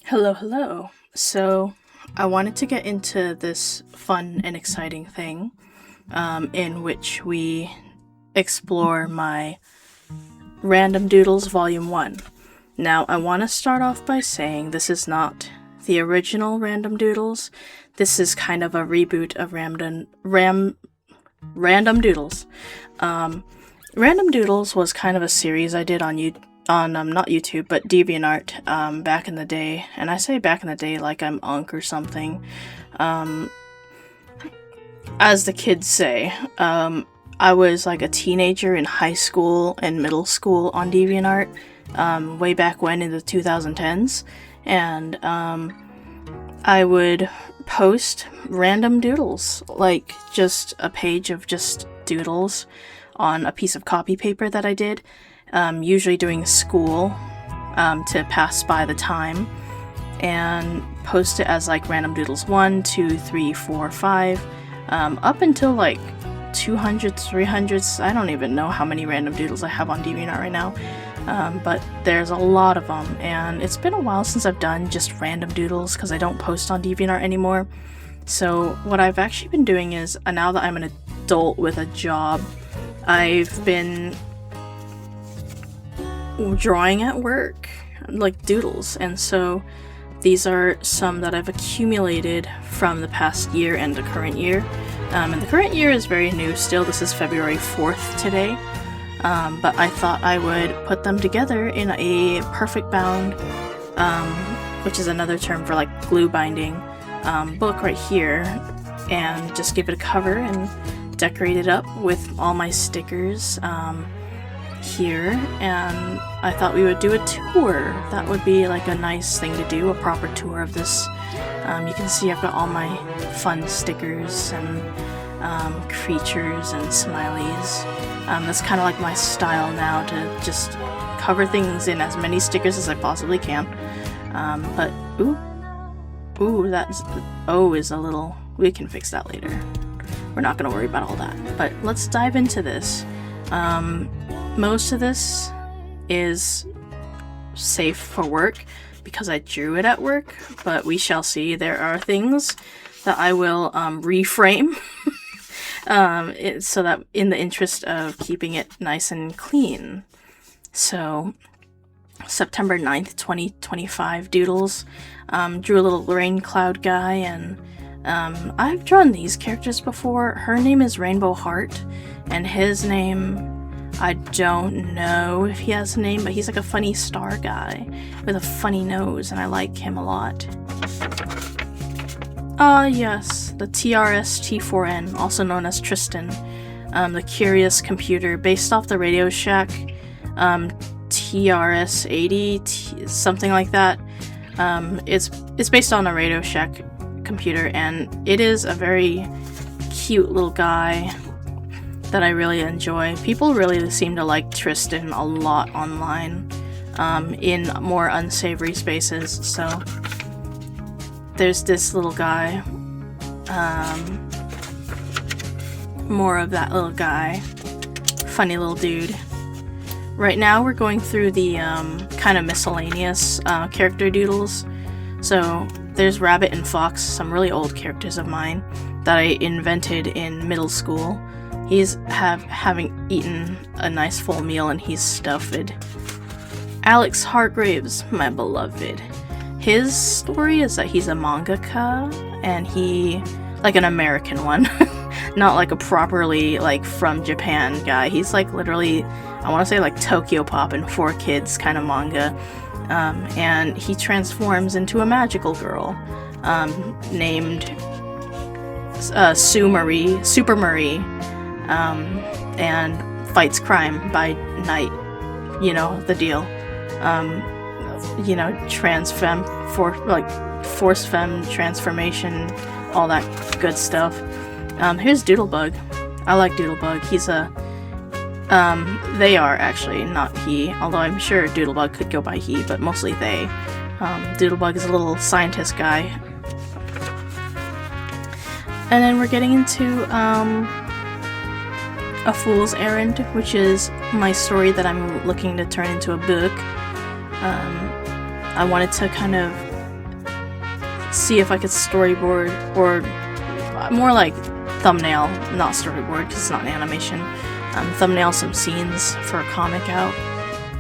Hello, hello. So, I wanted to get into this fun and exciting thing in which we explore my Random Doodles Volume 1. Now, I want to start off by saying this is not the original Random Doodles. This is kind of a reboot of Random Doodles. Random Doodles was kind of a series I did on not YouTube, but DeviantArt, back in the day. And I say back in the day like I'm Unk or something. As the kids say, I was like a teenager in high school and middle school on DeviantArt, way back when in the 2010s. And I would post random doodles, like just a page of just doodles on a piece of copy paper that I did. Usually doing school to pass by the time, and post it as like random doodles 1, 2, 3, 4, 5, up until like 200s, 300s. I don't even know how many random doodles I have on DeviantArt right now, but there's a lot of them, and it's been a while since I've done just random doodles because I don't post on DeviantArt anymore. So what I've actually been doing is, now that I'm an adult with a job, I've been drawing at work, like doodles, and so these are some that I've accumulated from the past year and the current year. And the current year is very new still. This is February 4th today, but I thought I would put them together in a perfect bound, which is another term for like glue binding, book right here, and just give it a cover and decorate it up with all my stickers here. And I thought we would do a tour. That would be like a nice thing to do, a proper tour of this. You can see I've got all my fun stickers and creatures and smileys. That's kind of like my style now, to just cover things in as many stickers as I possibly can. But ooh, that's O is a little. We can fix that later. We're not gonna worry about all that. But let's dive into this. Most of this is safe for work because I drew it at work, but we shall see. There are things that I will reframe so that in the interest of keeping it nice and clean. So September 9th, 2025 doodles. Drew a little rain cloud guy, and I've drawn these characters before. Her name is Rainbow Heart, and his name, I don't know if he has a name, but he's like a funny star guy with a funny nose, and I like him a lot. Yes, the TRS-T4N, also known as Tristan, the curious computer, based off the Radio Shack, TRS-80, something like that. It's based on a Radio Shack computer, and it is a very cute little guy that I really enjoy. People really seem to like Tristan a lot online, in more unsavory spaces. So there's this little guy, more of that little guy, funny little dude. Right now we're going through the kind of miscellaneous character doodles. So there's Rabbit and Fox, some really old characters of mine that I invented in middle school. He's having eaten a nice full meal and he's stuffed. Alex Hargraves, my beloved. His story is that he's a mangaka, and he, like an American one, not like a properly like from Japan guy. He's like literally, I want to say like Tokyo Pop and 4Kids kind of manga. And he transforms into a magical girl named Super Marie, and fights crime by night. You know the deal. Force femme transformation, all that good stuff. Here's Doodlebug. I like Doodlebug. He's a they are actually, not he, although I'm sure Doodlebug could go by he, but mostly they. Doodlebug is a little scientist guy. And then we're getting into A Fool's Errand, which is my story that I'm looking to turn into a book. I wanted to kind of see if I could storyboard, or more like thumbnail, not storyboard because it's not an animation, thumbnail some scenes for a comic out.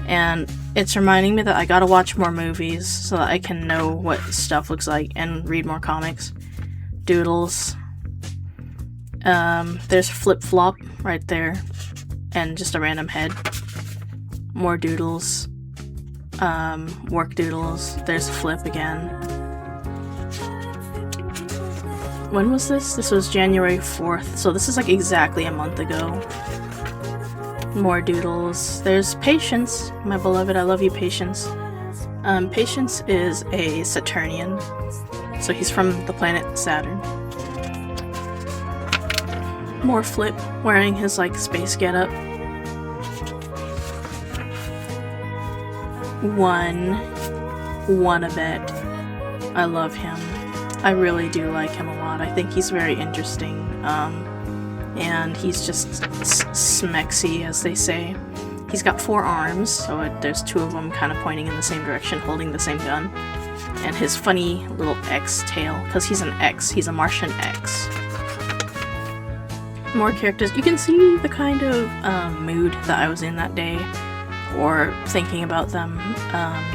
And it's reminding me that I gotta watch more movies so that I can know what stuff looks like and read more comics. Doodles. There's Flip Flop right there, and just a random head. More Doodles. Work Doodles. There's Flip again. When was this? This was January 4th, so this is like exactly a month ago. More Doodles. There's Patience, my beloved. I love you, Patience. Patience is a Saturnian, so he's from the planet Saturn. More Flip, wearing his like space getup. One a bet. I love him. I really do like him a lot. I think he's very interesting. And he's just smexy, as they say. He's got 4 arms, so there's 2 of them kind of pointing in the same direction, holding the same gun. And his funny little X tail, because he's an X. He's a Martian X. More characters. You can see the kind of mood that I was in that day, or thinking about them,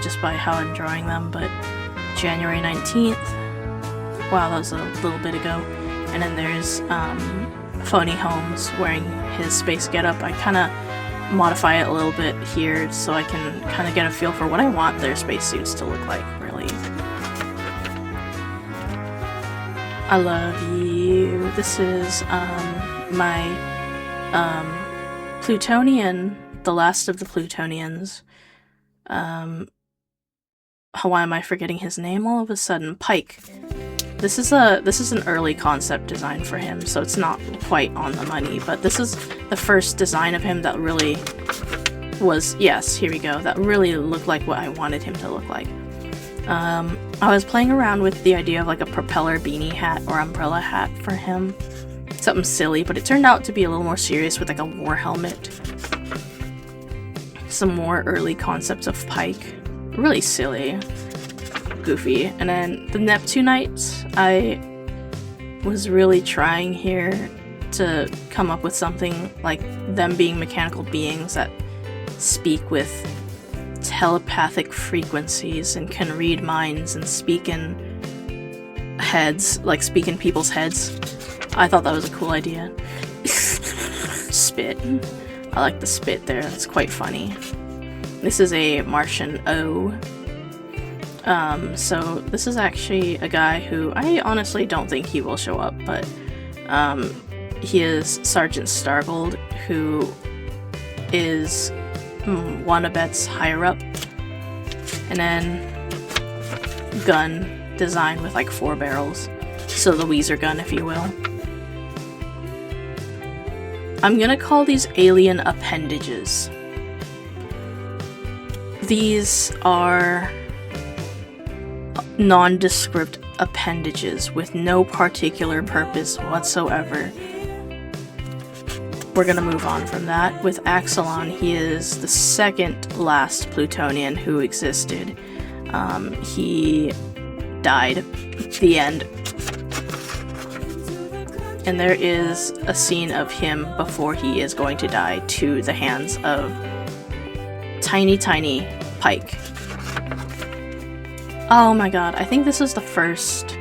just by how I'm drawing them. But January 19th. Wow, that was a little bit ago. And then there's Phony Holmes wearing his space getup. I kind of modify it a little bit here so I can kind of get a feel for what I want their spacesuits to look like, really. I love you. This is my Plutonian, the last of the Plutonians. Why am I forgetting his name all of a sudden? Pike. This is an early concept design for him, so it's not quite on the money, but this is the first design of him that really was, yes, here we go, that really looked like what I wanted him to look like. I was playing around with the idea of like a propeller beanie hat or umbrella hat for him. Something silly, but it turned out to be a little more serious with like a war helmet. Some more early concepts of Pike. Really silly. Goofy. And then the Neptunites, I was really trying here to come up with something like them being mechanical beings that speak with telepathic frequencies and can read minds and speak in heads, like speak in people's heads. I thought that was a cool idea. Spit. I like the spit there, that's quite funny. This is a Martian O. So this is actually a guy who I honestly don't think he will show up, but he is Sergeant Stargold, who is Wannabet's higher up, and then gun design with like 4 barrels, so the Weezer gun, if you will. I'm gonna call these alien appendages. These are nondescript appendages with no particular purpose whatsoever. We're gonna move on from that. With Axelon, he is the second last Plutonian who existed. He died at the end. And there is a scene of him before he is going to die to the hands of tiny Pike. Oh my god, I think this is the first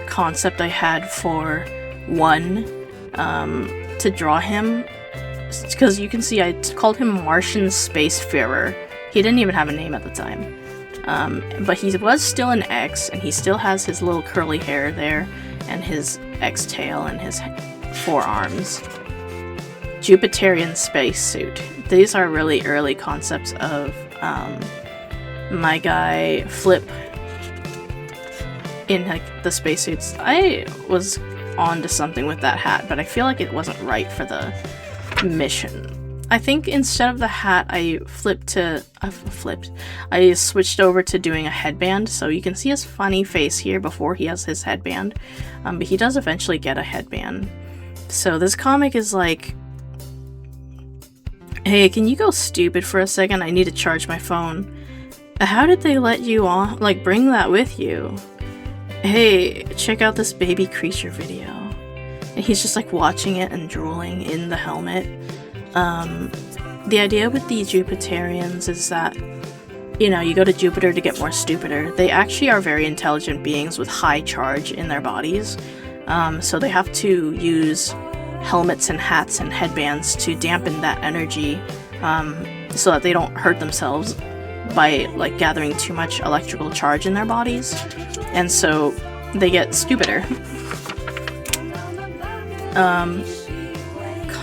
concept I had for one to draw him, because you can see I called him Martian Spacefarer. He didn't even have a name at the time, but he was still an X, and he still has his little curly hair there, and his X tail, and his 4 arms. Jupiterian spacesuit. These are really early concepts of my guy Flip in like the spacesuits. I was onto something with that hat, but I feel like it wasn't right for the mission. I think instead of the hat, I switched over to doing a headband, so you can see his funny face here before he has his headband, but he does eventually get a headband. So this comic is like, hey, can you go stupid for a second? I need to charge my phone. How did they let you on, like, bring that with you? hey, check out this baby creature video. And he's just like watching it and drooling in the helmet. The idea with the Jupiterians is that, you know, you go to Jupiter to get more stupider. They actually are very intelligent beings with high charge in their bodies. So they have to use helmets and hats and headbands to dampen that energy, so that they don't hurt themselves by like gathering too much electrical charge in their bodies. And so they get stupider.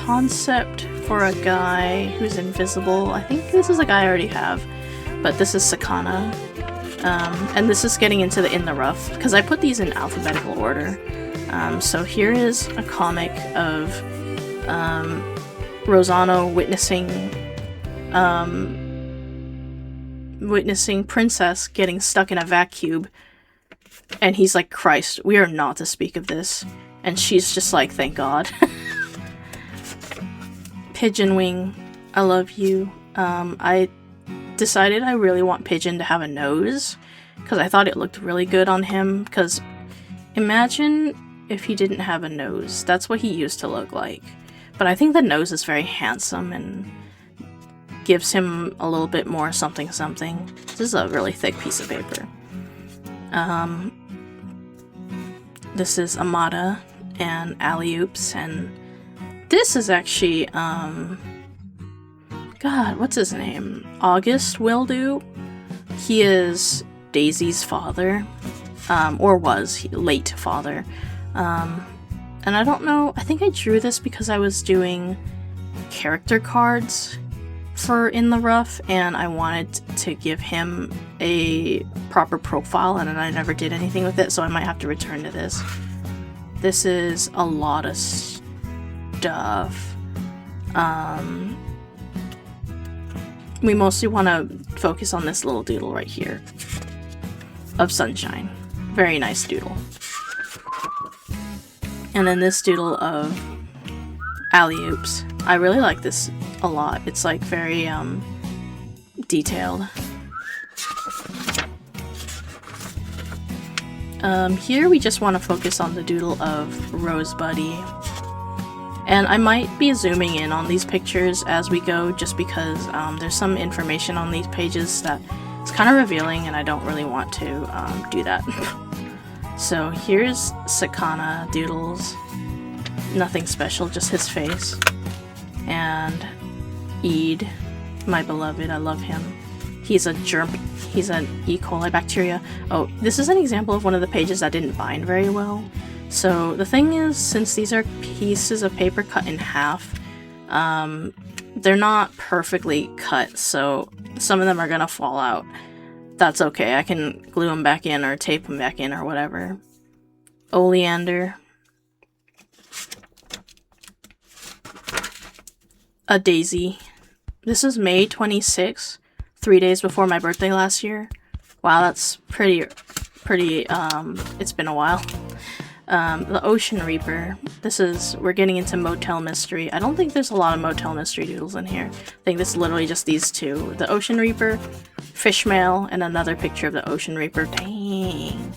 Concept for a guy who's invisible. I think this is a guy I already have, but this is Sakana. And this is getting into the In the Rough, because I put these in alphabetical order. So here is a comic of Rosano witnessing Princess getting stuck in a vac cube, and he's like, Christ, we are not to speak of this. And she's just like, thank God. Pigeon Wing, I love you. I decided I really want Pigeon to have a nose, because I thought it looked really good on him, because imagine if he didn't have a nose. That's what he used to look like. But I think the nose is very handsome and gives him a little bit more something something. This is a really thick piece of paper. This is Amada and Alley-Oops, and this is actually, God, what's his name? August will do. He is Daisy's father, or was late father. And I don't know, I think I drew this because I was doing character cards for In the Rough, and I wanted to give him a proper profile, and I never did anything with it, so I might have to return to this. This is a lot of stuff. We mostly want to focus on this little doodle right here of Sunshine. Very nice doodle. And then this doodle of Alley-Oops. I really like this a lot. It's like very detailed. Here we just want to focus on the doodle of Rosebuddy. And I might be zooming in on these pictures as we go, just because there's some information on these pages that it's kind of revealing, and I don't really want to do that. So here's Sakana Doodles. Nothing special, just his face. And Eid, my beloved, I love him. He's a germ. He's an E. coli bacteria. Oh, this is an example of one of the pages that didn't bind very well. So the thing is, since these are pieces of paper cut in half, they're not perfectly cut, so some of them are gonna fall out. That's okay, I can glue them back in or tape them back in or whatever. Oleander. A daisy. This is May 26th, 3 days before my birthday last year. Wow, that's pretty, it's been a while. The Ocean Reaper. We're getting into Motel Mystery. I don't think there's a lot of Motel Mystery doodles in here. I think this is literally just these two. The Ocean Reaper, Fishmail, and another picture of the Ocean Reaper. Dang.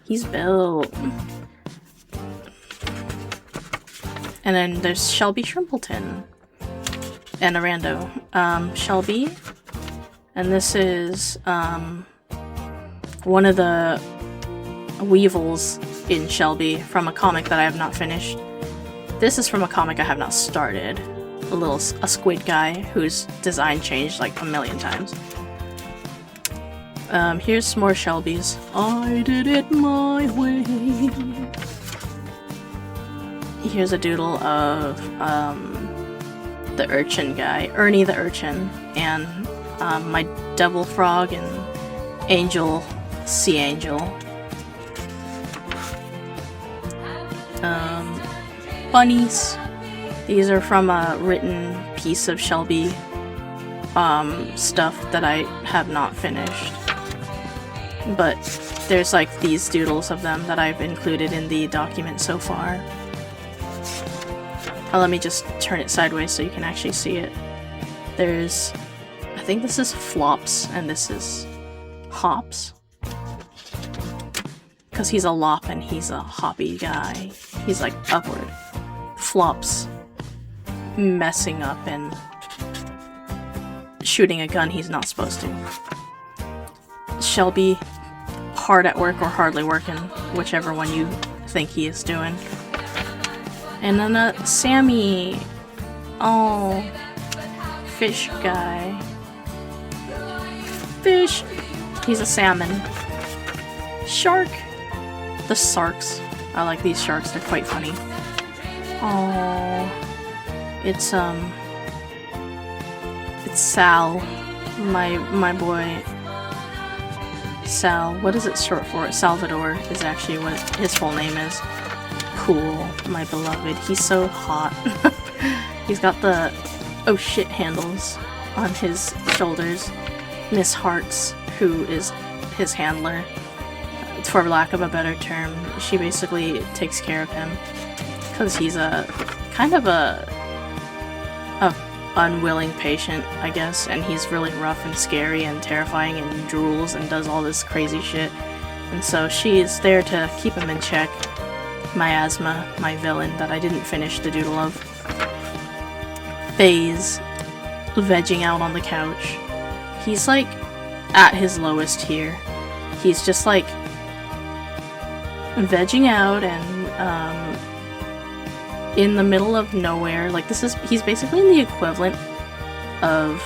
He's built. And then there's Shelby Shrimpleton. And a rando. Shelby. And this is, one of the Weevils in Shelby from a comic that I have not finished. This is from a comic I have not started. A squid guy whose design changed like a million times. Here's some more Shelbys. I did it my way. Here's a doodle of the urchin guy, Ernie the urchin, and my devil frog and angel, sea angel. Bunnies. These are from a written piece of Shelby stuff that I have not finished. But there's like these doodles of them that I've included in the document so far. Let me just turn it sideways so you can actually see it. There's, I think this is Flops and this is Hops. because he's a lop and he's a hoppy guy. He's like upward. Flops messing up and shooting a gun he's not supposed to. Shelby hard at work or hardly working, whichever one you think he is doing. And then Sammy. Oh, fish guy. Fish. He's a salmon. Shark. The Sarks. I like these sharks, they're quite funny. Oh, it's Sal, my boy. Sal, what is it short for? Salvador is actually what his full name is. Cool, my beloved. He's so hot. He's got the oh shit handles on his shoulders. Miss Hearts, who is his handler, for lack of a better term, she basically takes care of him because he's a kind of a unwilling patient, I guess, and he's really rough and scary and terrifying and drools and does all this crazy shit, and so she's there to keep him in check. Miasma, my villain that I didn't finish the doodle of. Faze, vegging out on the couch. He's like at his lowest here. He's just like vegging out and in the middle of nowhere. Like he's basically in the equivalent of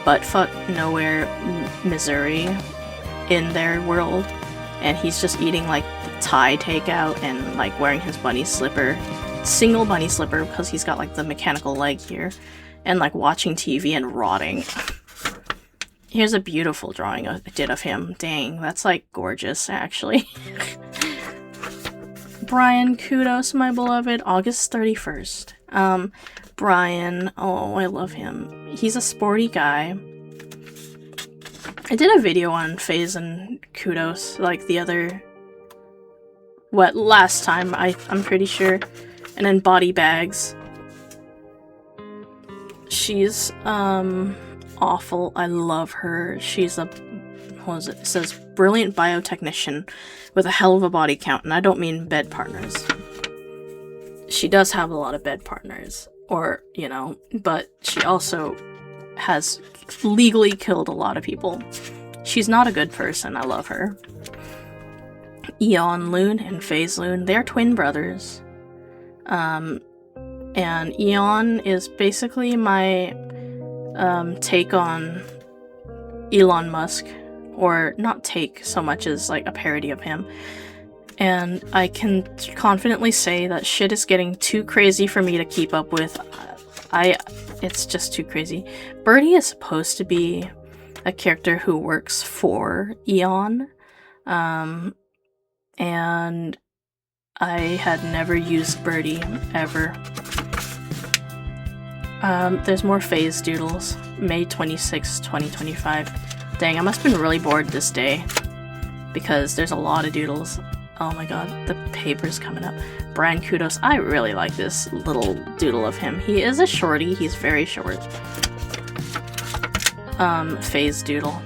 buttfuck nowhere, Missouri, in their world, and he's just eating like Thai takeout and like wearing his bunny slipper, single bunny slipper because he's got like the mechanical leg here, and like watching TV and rotting. Here's a beautiful drawing I did of him. Dang, that's like gorgeous actually. Brian, kudos, my beloved. August 31st. Brian, oh, I love him. He's a sporty guy. I did a video on Faze and Kudos, like the other... last time, I'm pretty sure. And then Body Bags. She's, awful. I love her. She's a... what is it? It says brilliant biotechnician with a hell of a body count, and I don't mean bed partners. She does have a lot of bed partners, or, you know, but she also has legally killed a lot of people. She's not a good person. I love her. Eon Loon and Faze Loon, they're twin brothers. And Eon is basically my take on Elon Musk, or not take so much as like a parody of him. And I can confidently say that shit is getting too crazy for me to keep up with. It's just too crazy. Birdie is supposed to be a character who works for Eon, and I had never used Birdie, ever. There's more Faze Doodles. May 26, 2025. Dang, I must have been really bored this day, because there's a lot of doodles. Oh my god, the paper's coming up. Brian Kudos, I really like this little doodle of him. He is a shorty, he's very short. Faze Doodle.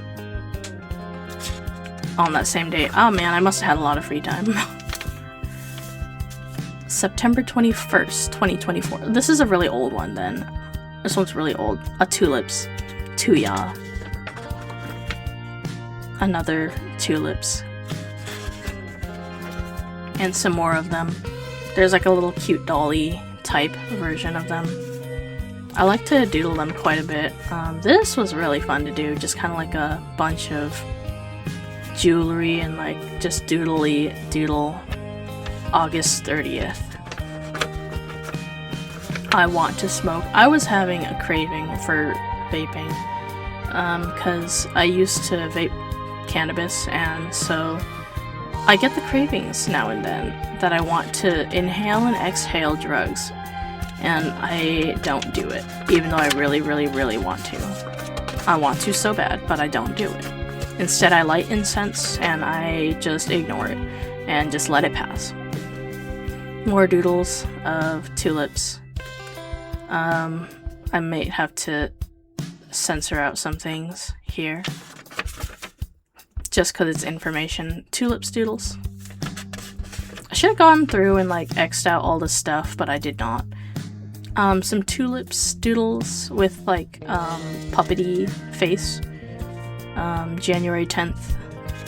On that same day. Oh man, I must have had a lot of free time. September 21st, 2024. This is a really old one then. This one's really old. A Tulips. Tuya. Another Tulips. And some more of them. There's like a little cute dolly type version of them. I like to doodle them quite a bit. This was really fun to do, just kind of like a bunch of jewelry and like just doodle August 30th. I want to smoke. I was having a craving for vaping because I used to vape cannabis, and so I get the cravings now and then that I want to inhale and exhale drugs, and I don't do it, even though I really, really, really want to. I want to so bad, but I don't do it. Instead, I light incense, and I just ignore it, and just let it pass. More doodles of tulips. I might have to censor out some things here, just because it's information. Tulips doodles. I should have gone through and like X'd out all this stuff, but I did not. Some tulips doodles with like puppety face. January 10th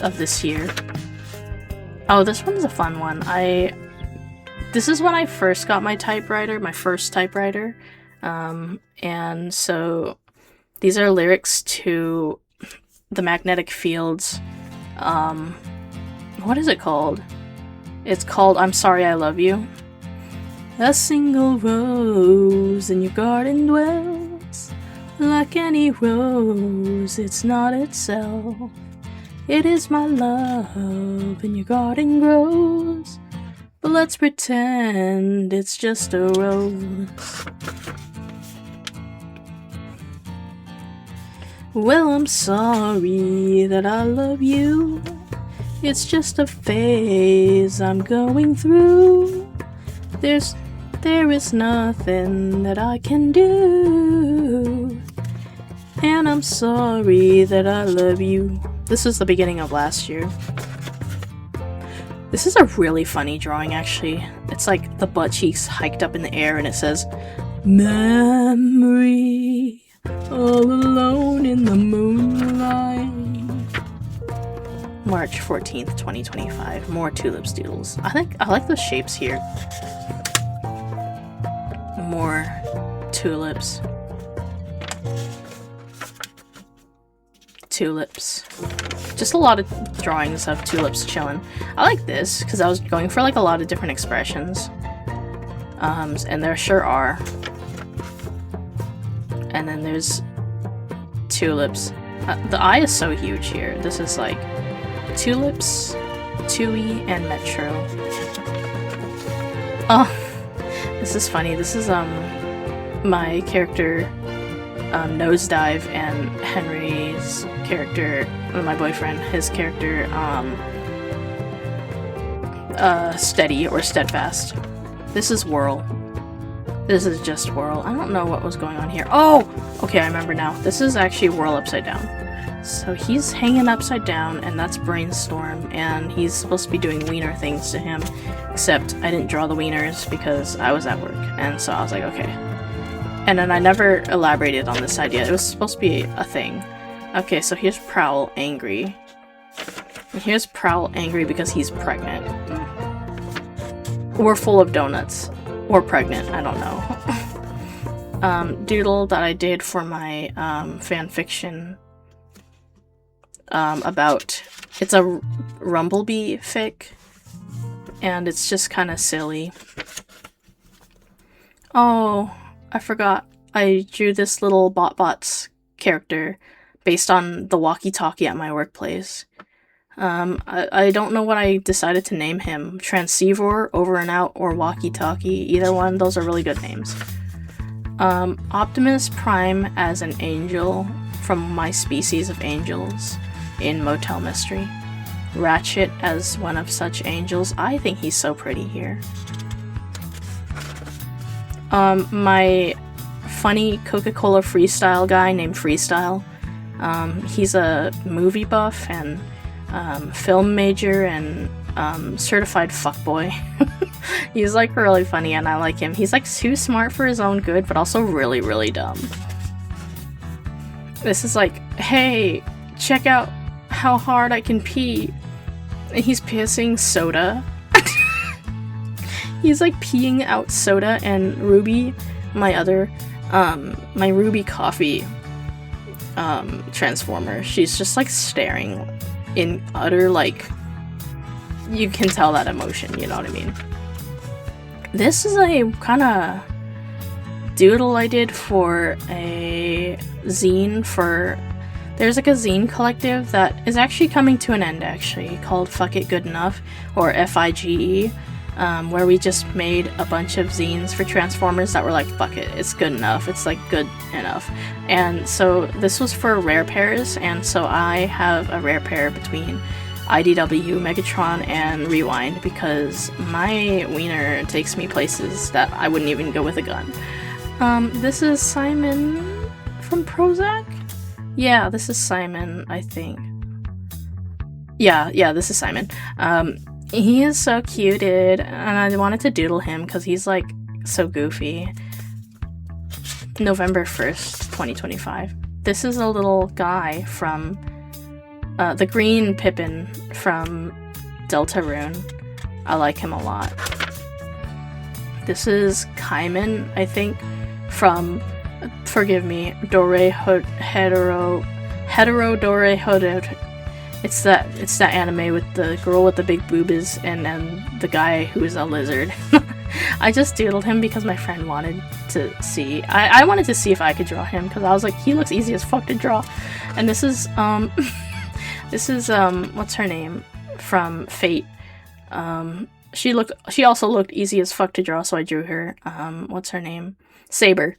of this year. Oh, this one's a fun one. This is when I first got my typewriter, my first typewriter. And so these are lyrics to the Magnetic Fields. What is it called? It's called I'm Sorry I Love You. A single rose in your garden dwells. Like any rose, it's not itself. It is my love in your garden grows. But let's pretend it's just a rose. Well, I'm sorry that I love you. It's just a phase I'm going through. There is nothing that I can do. And I'm sorry that I love you. This is the beginning of last year. This is a really funny drawing, actually. It's like the butt cheeks hiked up in the air and it says, Memory, all alone in the moonlight. March 14th, 2025. More tulips doodles. I like the shapes here. More tulips. Tulips. Just a lot of drawings of tulips chilling. I like this because I was going for like a lot of different expressions. And there sure are. And then there's tulips. The eye is so huge here. This is like tulips, Tui, and Metro. Oh, this is funny. This is my character Nosedive and Henry's character, my boyfriend, his character Steady or Steadfast. This is Whirl. This is just Whirl. I don't know what was going on here. Oh! Okay, I remember now. This is actually Whirl upside down. So he's hanging upside down, and that's Brainstorm, and he's supposed to be doing wiener things to him, except I didn't draw the wieners because I was at work, and so I was like, okay. And then I never elaborated on this idea. It was supposed to be a thing. Okay, so here's Prowl angry. And here's Prowl angry because he's pregnant. Or full of donuts. Or pregnant, I don't know. Doodle that I did for my fanfiction about... It's a Rumblebee fic. And it's just kind of silly. Oh... I forgot. I drew this little BotBots character based on the walkie-talkie at my workplace. I don't know what I decided to name him. Transceiver, Over and Out, or Walkie-Talkie. Either one. Those are really good names. Optimus Prime as an angel from my species of angels in Motel Mystery. Ratchet as one of such angels. I think he's so pretty here. My funny Coca-Cola freestyle guy named Freestyle. He's a movie buff and film major and certified fuckboy. He's like really funny and I like him. He's like too smart for his own good, but also really, really dumb. This is like, hey, check out how hard I can pee. And he's pissing soda. He's like peeing out soda, and Ruby, my other, my Ruby Coffee transformer, she's just like staring in utter, like, you can tell that emotion, you know what I mean? This is a kind of doodle I did for a zine for, there's like a zine collective that is actually coming to an end actually, called Fuck It Good Enough, or FIGE. Where we just made a bunch of zines for Transformers that were like, fuck it, it's good enough, it's like good enough. And so this was for rare pairs, and so I have a rare pair between IDW, Megatron, and Rewind, because my wiener takes me places that I wouldn't even go with a gun. This is Simon from Prozac? Yeah, this is Simon, I think. Yeah, this is Simon. He is so cute, dude, and I wanted to doodle him because he's like so goofy. November 1st, 2025. This is a little guy from the green Pippin from Deltarune. I like him a lot. This is Kaiman, I think, from, forgive me, Hetero Dore Hodoro. It's that anime with the girl with the big boobas and the guy who is a lizard. I just doodled him because my friend wanted to see. I wanted to see if I could draw him because I was like, he looks easy as fuck to draw. And this is what's her name from Fate. She also looked easy as fuck to draw, so I drew her. What's her name? Saber.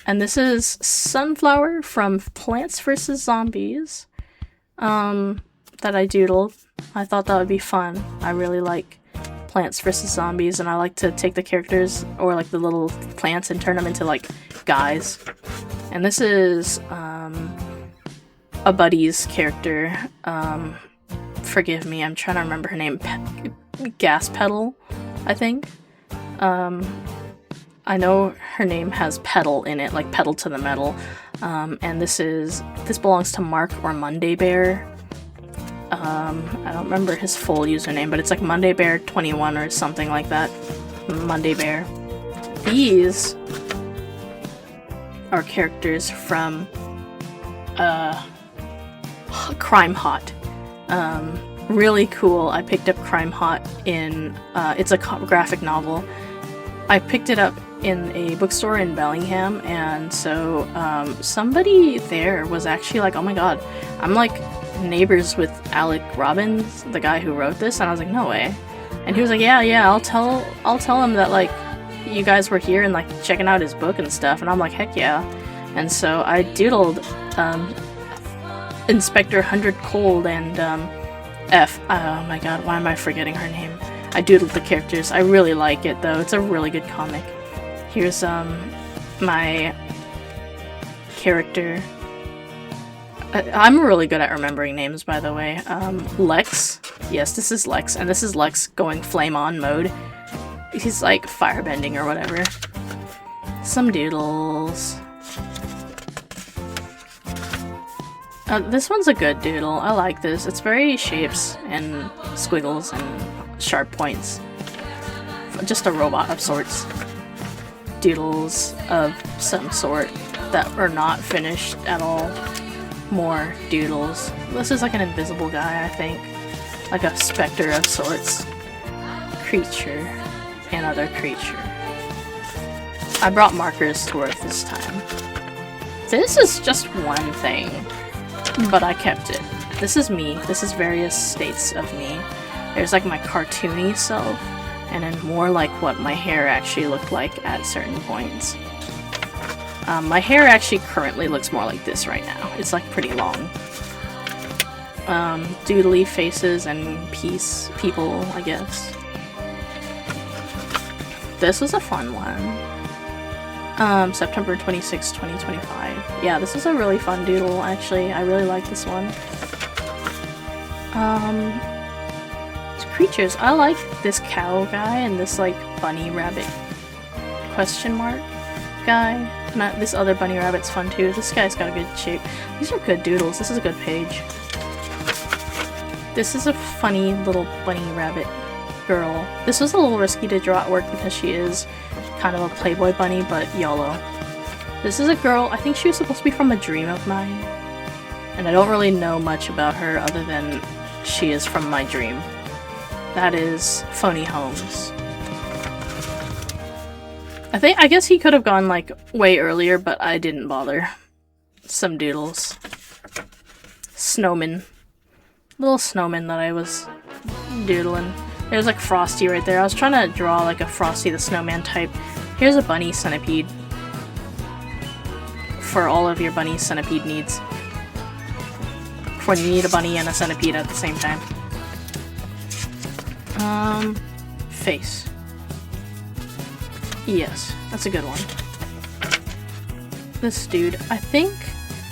And this is Sunflower from Plants vs. Zombies. That I doodled. I thought that would be fun. I really like Plants vs. Zombies, and I like to take the characters, or like the little plants, and turn them into like guys. And this is a buddy's character. Forgive me, I'm trying to remember her name. Gas Pedal, I think. I know her name has pedal in it, like pedal to the metal. And this belongs to Mark or Monday Bear. I don't remember his full username, but it's like Monday Bear 21 or something like that. Monday Bear. These are characters from Crime Hot. Really cool. I picked up Crime Hot in it's a graphic novel. I picked it up in a bookstore in Bellingham, and so somebody there was actually like, oh my god, I'm like neighbors with Alec Robbins, the guy who wrote this. And I was like, no way. And he was like, yeah, I'll tell him that like you guys were here and like checking out his book and stuff. And I'm like, heck yeah. And so I doodled Inspector 100 Cold and F. Oh my god, why am I forgetting her name? I doodled the characters. I really like it though. It's a really good comic. Here's my character. I'm really good at remembering names, by the way. Lex. Yes, this is Lex, and this is Lex going flame on mode. He's like firebending or whatever. Some doodles. This one's a good doodle. I like this. It's very shapes and squiggles and sharp points. Just a robot of sorts. Doodles of some sort that are not finished at all. More doodles. This is like an invisible guy, I think. Like a specter of sorts. Creature. Another creature. I brought markers to work this time. This is just one thing, but I kept it. This is me. This is various states of me. There's like my cartoony self, and then more like what my hair actually looked like at certain points. My hair actually currently looks more like this right now. It's like pretty long. Doodly faces and people, I guess. This was a fun one. September 26, 2025. Yeah, this is a really fun doodle, actually. I really like this one. Creatures. I like this cow guy and this, like, bunny rabbit question mark guy. This other bunny rabbit's fun, too. This guy's got a good shape. These are good doodles. This is a good page. This is a funny little bunny rabbit girl. This was a little risky to draw at work because she is kind of a Playboy bunny, but YOLO. This is a girl, I think she was supposed to be from a dream of mine, and I don't really know much about her other than she is from my dream. That is Phony Holmes. I guess he could have gone like way earlier, but I didn't bother. Some doodles. Snowman. Little snowman that I was doodling. There's like Frosty right there. I was trying to draw like a Frosty the Snowman type. Here's a bunny centipede. For all of your bunny centipede needs. For when you need a bunny and a centipede at the same time. Face. Yes, that's a good one. This dude, I think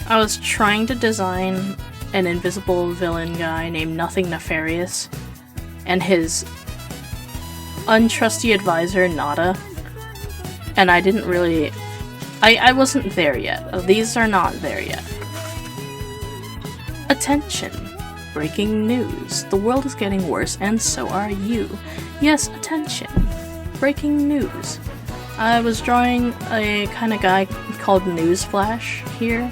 I was trying to design an invisible villain guy named Nothing Nefarious and his untrusty advisor Nada. And I didn't really... I wasn't there yet. These are not there yet. Attention! Breaking news. The world is getting worse and so are you. Yes, attention. Breaking news. I was drawing a kind of guy called Newsflash here,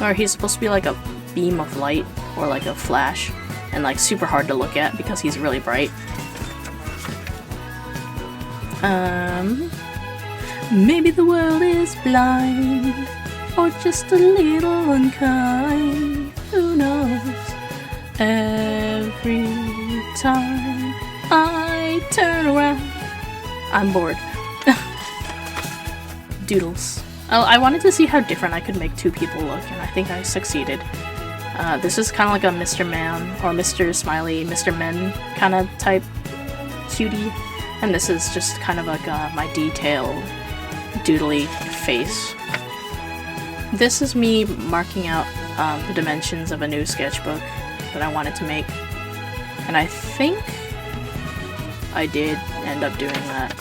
or he's supposed to be like a beam of light or like a flash, and like super hard to look at because he's really bright. Maybe the world is blind or just a little unkind. Who knows? Every time I turn around, I'm bored. Doodles. Oh, I wanted to see how different I could make two people look, and I think I succeeded. This is kind of like a Mr. Man, or Mr. Smiley, Mr. Men kind of type cutie, and this is just kind of like my detailed, doodly face. This is me marking out the dimensions of a new sketchbook that I wanted to make, and I think I did end up doing that.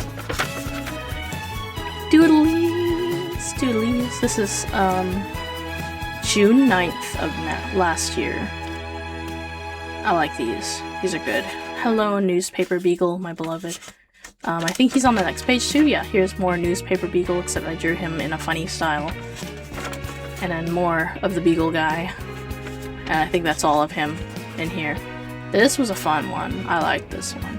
Doodlies, doodlies. This is June 9th of last year. I like these. These are good. Hello, Newspaper Beagle, my beloved. I think he's on the next page too. Yeah, here's more Newspaper Beagle, except I drew him in a funny style. And then more of the Beagle guy. And I think that's all of him in here. This was a fun one. I like this one.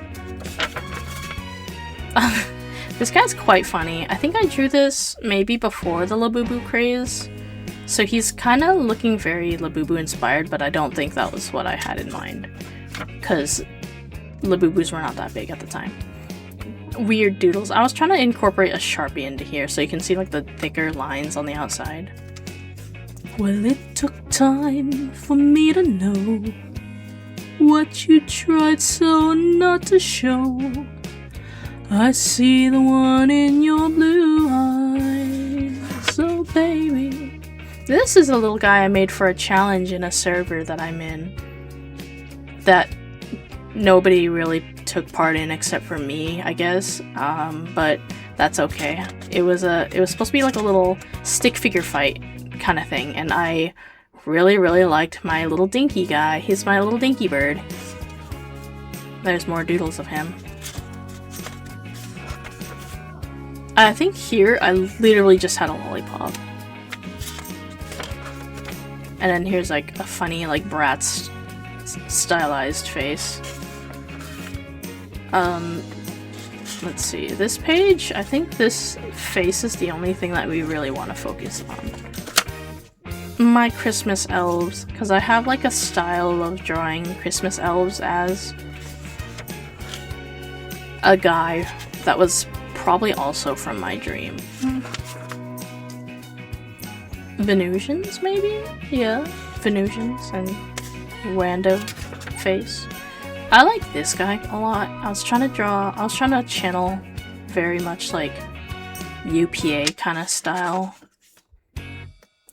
This guy's quite funny. I think I drew this maybe before the Labubu craze. So he's kind of looking very Labubu inspired, but I don't think that was what I had in mind. Because Labubus were not that big at the time. Weird doodles. I was trying to incorporate a Sharpie into here so you can see like the thicker lines on the outside. Well, it took time for me to know what you tried so not to show. I see the one in your blue eyes, oh baby. This is a little guy I made for a challenge in a server that I'm in that nobody really took part in except for me, I guess, but that's okay. It was supposed to be like a little stick figure fight kind of thing, and I really liked my little dinky guy. He's my little dinky bird. There's more doodles of him. I think here I literally just had a lollipop. And then here's like a funny like Bratz stylized face. Let's see, this page, I think this face is the only thing that we really want to focus on. My Christmas elves, because I have like a style of drawing Christmas elves as a guy that was probably also from my dream. Venusians, maybe? Yeah, Venusians and rando face. I like this guy a lot. I was trying to channel very much like UPA kind of style.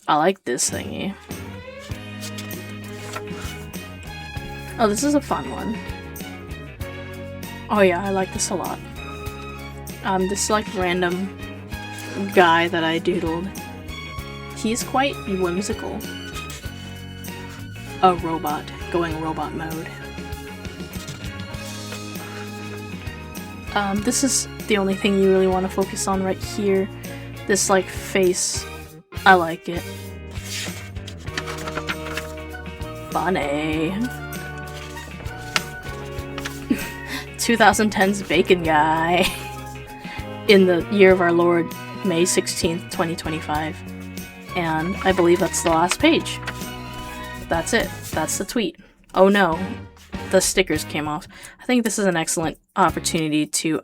I like this thingy. Oh, this is a fun one. Oh yeah, I like this a lot. This like random guy that I doodled. He's quite whimsical. A robot, going robot mode. This is the only thing you really want to focus on right here. This like face, I like it. Funny. 2010's Bacon Guy. In the year of our Lord, May 16th, 2025. And I believe that's the last page. That's it. That's the tweet. Oh no. The stickers came off. I think this is an excellent opportunity to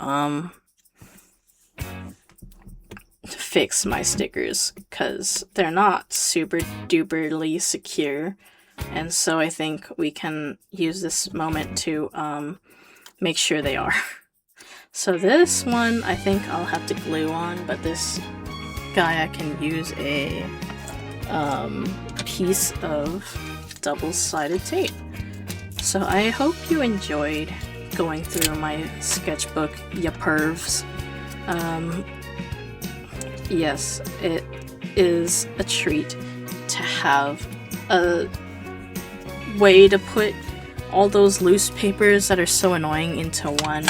fix my stickers, because they're not super duperly secure, and so I think we can use this moment to make sure they are. So this one I think I'll have to glue on, but this guy I can use a piece of double-sided tape. So I hope you enjoyed going through my sketchbook, ya pervs. Yes, it is a treat to have a way to put all those loose papers that are so annoying into one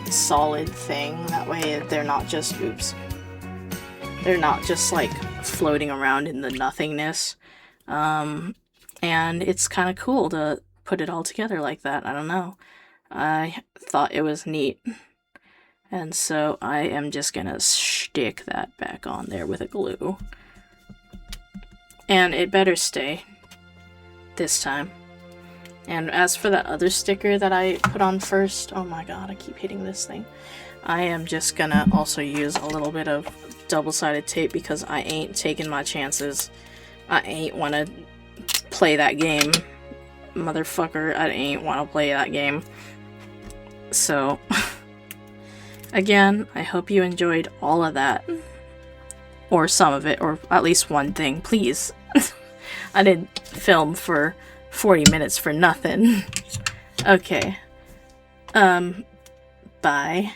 solid thing. That way they're not just, oops, they're not just like floating around in the nothingness. And it's kind of cool to put it all together like that. I don't know. I thought it was neat. And so I am just gonna stick that back on there with a glue. And it better stay this time. And as for that other sticker that I put on first, oh my god, I keep hitting this thing. I am just gonna also use a little bit of double-sided tape because I ain't taking my chances. I ain't wanna play that game. Motherfucker, I ain't wanna play that game. So, again, I hope you enjoyed all of that. Or some of it, or at least one thing, please. I didn't film for 40 minutes for nothing. Okay. Bye.